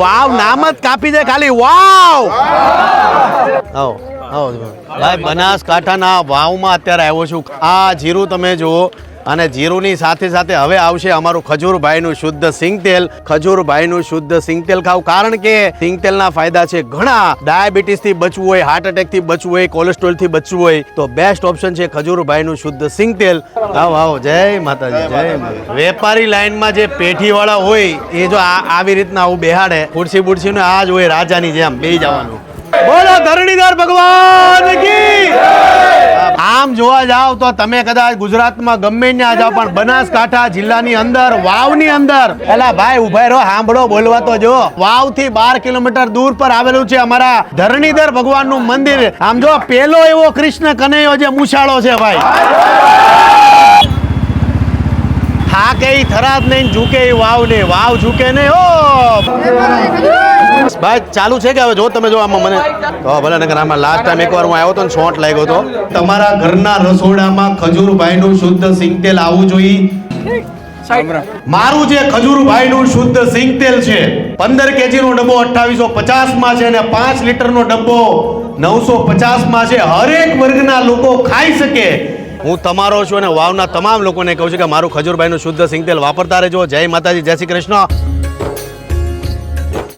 વાવ નામ જ કાપી દે ખાલી વાવ. આવો આવો ભાઈ, બનાસકાંઠાના વાવમાં અત્યારે આવ્યો છું. આ જીરું તમે જુઓ, અને જીરુની સાથે સાથે હવે આવશે અમારું ખજૂરભાઈનું શુદ્ધ સિંગ તેલ. ખજૂરભાઈનું શુદ્ધ સિંગ તેલ ખાવ, કારણ કે સિંગ તેલના ફાયદા છે ઘણા. ડાયાબિટીસ થી બચવું હોય, હાર્ટ એટેક થી બચવું હોય, કોલેસ્ટ્રોલ થી બચવું હોય તો બેસ્ટ ઓપ્શન છે ખજૂરભાઈનું શુદ્ધ સિંગ તેલ. આવો આવો, જય માતાજી, જય માતાજી. વેપારી લાઈનમાં જે પેઠી વાળા હોય એ જો આવી રીતના આવું બેહાડે, ખુરશી બુરશી ને આ જ હોય રાજાની જેમ બેહી જવાનું. બોલો ધરણીધર ભગવાન કી. આમ જોવા જાવ તો તમે કદાચ ગુજરાતમાં ગમે ત્યાં જાવ, પણ બનાસકાંઠા જિલ્લાની અંદર વાવની અંદર, એલા ભાઈ ઉભા રહો, સાંભળો, બોલવા તો જો. વાવ થી 12 કિલોમીટર દૂર પર આવેલું છે અમારા ધરણીધર ભગવાનનું મંદિર. આમ જો પેલો એવો કૃષ્ણ કનૈયો જે મૂછાળો છે ભાઈ. હા કે થરાદ નહીં ઝૂકે, વાવ ને વાવ ઝૂકે નહીં. ઓ ભાઈ ચાલુ છે કે હવે જો તમે જો આમાં મને તો ભલે નગર આમાં લાસ્ટ ટાઈમ એકવાર હું આવ્યો તો ને શોર્ટ લાગ્યો હતો. તમારા ઘરના રસોડામાં ખજૂરભાઈનું શુદ્ધ સિંગ તેલ આવવું જોઈએ. મારું જે ખજૂરભાઈનું શુદ્ધ સિંગ તેલ છે 15 કેજી નો ડબ્બો 2850 માં છે, અને 5 લીટર નો ડબ્બો 950 માં છે. હરેક વર્ગના લોકો ખાઈ શકે. હું તમારો છું અને વાવના તમામ લોકોને કહું છું કે મારું ખજૂરભાઈનું શુદ્ધ સિંગ તેલ વાપરતા રહેજો. જય માતાજી, જય શ્રી કૃષ્ણ.